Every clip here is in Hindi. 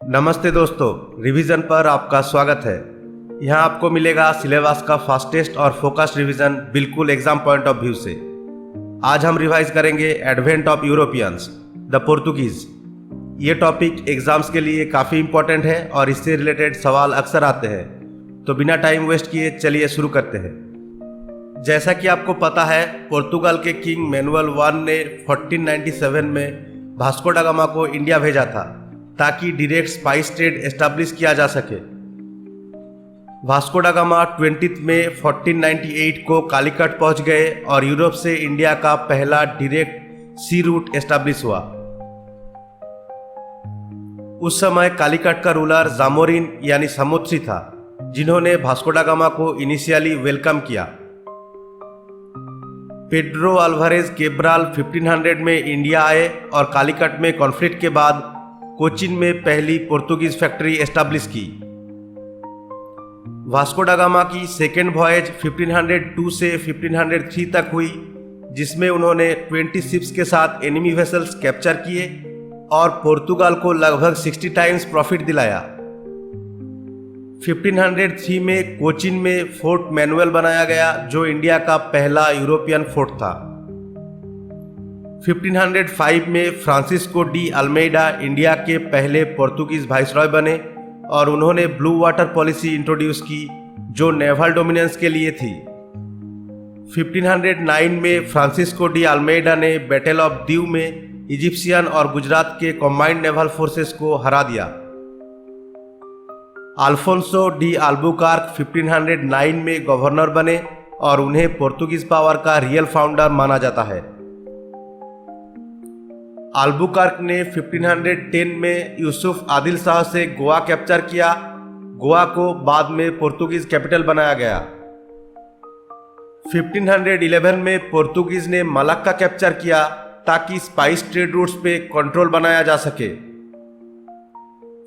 नमस्ते दोस्तों, रिवीजन पर आपका स्वागत है। यहाँ आपको मिलेगा सिलेबस का फास्टेस्ट और फोकस्ड रिवीजन बिल्कुल एग्जाम पॉइंट ऑफ व्यू से। आज हम रिवाइज करेंगे advent of Europeans the Portuguese. ये टॉपिक एग्जाम्स के लिए काफ़ी इंपॉर्टेंट है और इससे रिलेटेड सवाल अक्सर आते हैं। तो बिना टाइम वेस्ट किए चलिए शुरू करते हैं। जैसा कि आपको पता है, पुर्तगाल के किंग मैनुअल I ने 1497 में वास्को दा गामा को इंडिया भेजा था ताकि डायरेक्ट स्पाइस ट्रेड एस्टैब्लिश किया जा सके। वास्को दा गामा 20 मई 1498 को कालीकट पहुंच गए और यूरोप से इंडिया का पहला डायरेक्ट सी रूट एस्टैब्लिश हुआ। उस समय कालीकट का रूलर जामोरिन यानी समुद्री था, जिन्होंने वास्को दा गामा को इनिशियली वेलकम किया। पेड्रो अल्वारेज केब्राल 1500 में इंडिया आए और कालीकट में कॉन्फ्लिक्ट के बाद कोचिन में पहली पोर्तुगीज फैक्ट्री एस्टैब्लिश की। वास्को दा गामा की सेकेंड वॉयज 1502 से 1503 तक हुई, जिसमें उन्होंने 20 शिप्स के साथ एनिमी वेसल्स कैप्चर किए और पोर्तुगाल को लगभग 60 टाइम्स प्रॉफिट दिलाया। 1503 में कोचिन में फोर्ट मैनुअल बनाया गया, जो इंडिया का पहला यूरोपियन फोर्ट था। 1505 में फ्रांसिस्को डी अल्मेडा इंडिया के पहले पोर्तुगीज वाइसरॉय बने और उन्होंने ब्लू वाटर पॉलिसी इंट्रोड्यूस की, जो नेवल डोमिनेंस के लिए थी। 1509 में फ्रांसिस्को डी अल्मेडा ने बैटल ऑफ दीव में इजिप्शियन और गुजरात के कंबाइंड नेवल फोर्सेस को हरा दिया। अल्फोंसो डी अल्बुकार्क 1509 में गवर्नर बने और उन्हें पोर्तुगीज पावर का रियल फाउंडर माना जाता है। अल्बुकार्क ने 1510 में यूसुफ आदिल शाह से गोवा कैप्चर किया। गोवा को बाद में पोर्तुगीज कैपिटल बनाया गया। 1511 में पोर्तुगीज ने मलक्का कैप्चर किया ताकि स्पाइस ट्रेड रूट्स पे कंट्रोल बनाया जा सके।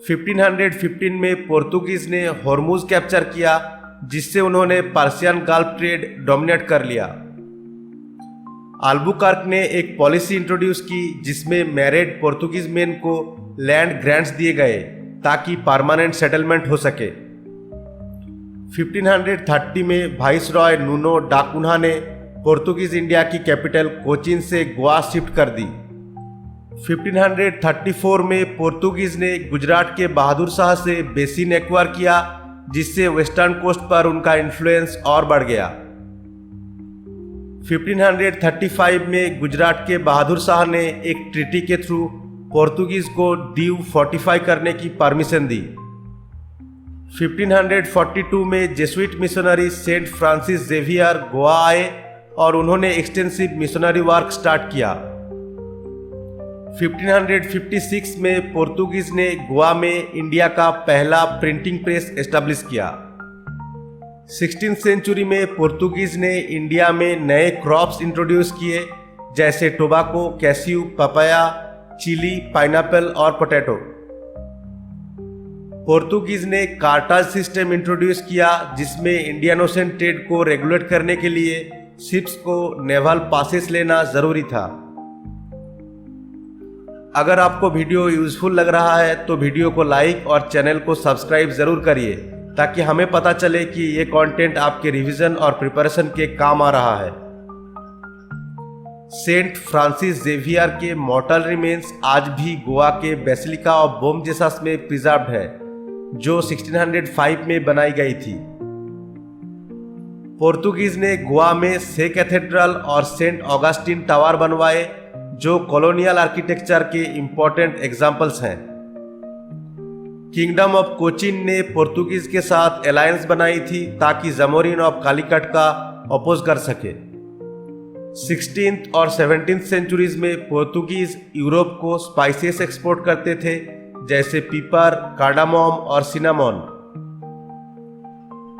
1515 में पोर्तुगीज ने हॉर्मुज कैप्चर किया, जिससे उन्होंने पर्शियन गल्फ ट्रेड डोमिनेट कर लिया। अल्बुकार्क ने एक पॉलिसी इंट्रोड्यूस की, जिसमें मैरिड पोर्तुगीज मेन को लैंड ग्रांट्स दिए गए ताकि परमानेंट सेटलमेंट हो सके। 1530 में वाइसरॉय नुनो डा कुन्हा ने पोर्तुगीज इंडिया की कैपिटल कोचिन से गोवा शिफ्ट कर दी। 1534 में पोर्तुगीज ने गुजरात के बहादुर शाह से बेसिन एक्वायर किया, जिससे वेस्टर्न कोस्ट पर उनका इन्फ्लुएंस और बढ़ गया। 1535 में गुजरात के बहादुर शाह ने एक ट्रीटी के थ्रू पोर्तुगीज को दीव फोर्टिफाई करने की परमिशन दी। 1542 में Jesuit missionary Saint Francis Xavier Goa आए और उन्होंने एक्सटेंसिव मिशनरी वर्क स्टार्ट किया। 1556 में पोर्तुगीज ने गोवा में इंडिया का पहला प्रिंटिंग प्रेस एस्टैब्लिश किया। 16th सेंचुरी में पोर्तुगीज ने इंडिया में नए क्रॉप्स इंट्रोड्यूस किए, जैसे tobacco, cashew, papaya, chilli, pineapple और पोटैटो। पोर्तुगीज ने कार्टाज सिस्टम इंट्रोड्यूस किया, जिसमें इंडियन ओशन ट्रेड को रेगुलेट करने के लिए शिप्स को नेवल पासेस लेना जरूरी था। अगर आपको वीडियो यूजफुल लग रहा है तो वीडियो को लाइक और चैनल को सब्सक्राइब जरूर करिए, ताकि हमें पता चले कि ये कंटेंट आपके रिवीजन और प्रिपरेशन के काम आ रहा है। सेंट फ्रांसिस जेवियर के मॉर्टल रिमेन्स आज भी गोवा के बेसिलिका ऑफ बोम जेसस में प्रिजर्व्ड है, जो 1605 में बनाई गई थी। पोर्तुगीज ने गोवा में से कैथेड्रल और सेंट ऑगस्टिन टावर बनवाए, जो कॉलोनियल आर्किटेक्चर के इंपॉर्टेंट एग्जाम्पल्स हैं। किंगडम ऑफ कोचिन ने पोर्तुगीज के साथ अलायंस बनाई थी ताकि जामोरिन ऑफ कालीकट का अपोज कर सके। 16th और 17th सेंचुरीज में पोर्तुगीज यूरोप को स्पाइसेस एक्सपोर्ट करते थे, जैसे पीपर, कार्डामोम और सिनामोन।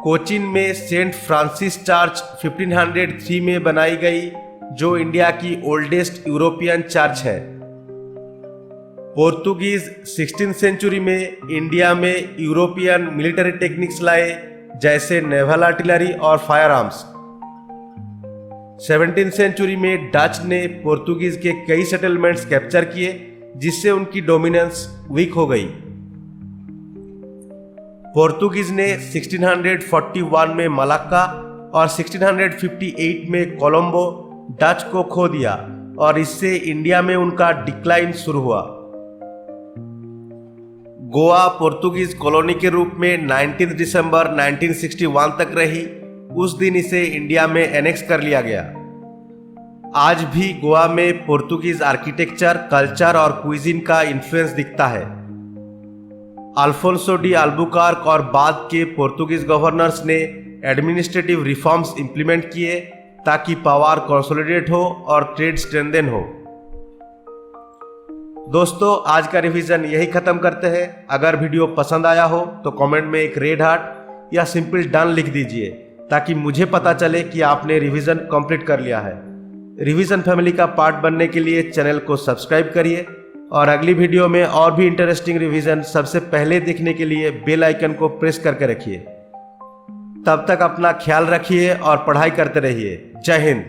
कोचिन में सेंट फ्रांसिस चर्च 1503 में बनाई गई, जो इंडिया की ओल्डेस्ट यूरोपियन चर्च है। पोर्तुगीज 16th सेंचुरी में इंडिया में यूरोपियन मिलिट्री टेक्निक्स लाए, जैसे नेवल आर्टिलरी और फायर आर्म्स। 17th सेंचुरी में डच ने पोर्तुगीज के कई सेटलमेंट्स कैप्चर किए, जिससे उनकी डोमिनेंस वीक हो गई। पोर्तुगीज ने 1641 में मलाक्का और 1658 में कोलंबो डच को खो दिया और इससे इंडिया में उनका डिक्लाइन शुरू हुआ। गोवा पोर्तुगीज कॉलोनी के रूप में 19 दिसंबर 1961 तक रही। उस दिन इसे इंडिया में एनेक्स कर लिया गया। आज भी गोवा में पोर्तुगीज आर्किटेक्चर, कल्चर और क्विजीन का इन्फ्लुएंस दिखता है। अल्फोंसो डी अल्बुकार्क और बाद के पोर्तुगीज गवर्नर्स ने एडमिनिस्ट्रेटिव रिफॉर्म्स इंप्लीमेंट किए ताकि पावर कंसोलिडेट हो और ट्रेड स्ट्रेंथन हो। दोस्तों, आज का रिवीजन यही खत्म करते हैं। अगर वीडियो पसंद आया हो तो कमेंट में एक रेड हार्ट या सिंपल डन लिख दीजिए ताकि मुझे पता चले कि आपने रिवीजन कंप्लीट कर लिया है। रिवीजन फैमिली का पार्ट बनने के लिए चैनल को सब्सक्राइब करिए और अगली वीडियो में और भी इंटरेस्टिंग रिवीजन सबसे पहले देखने के लिए बेल आइकन को प्रेस करके रखिए। तब तक अपना ख्याल रखिए और पढ़ाई करते रहिए। जय हिंद।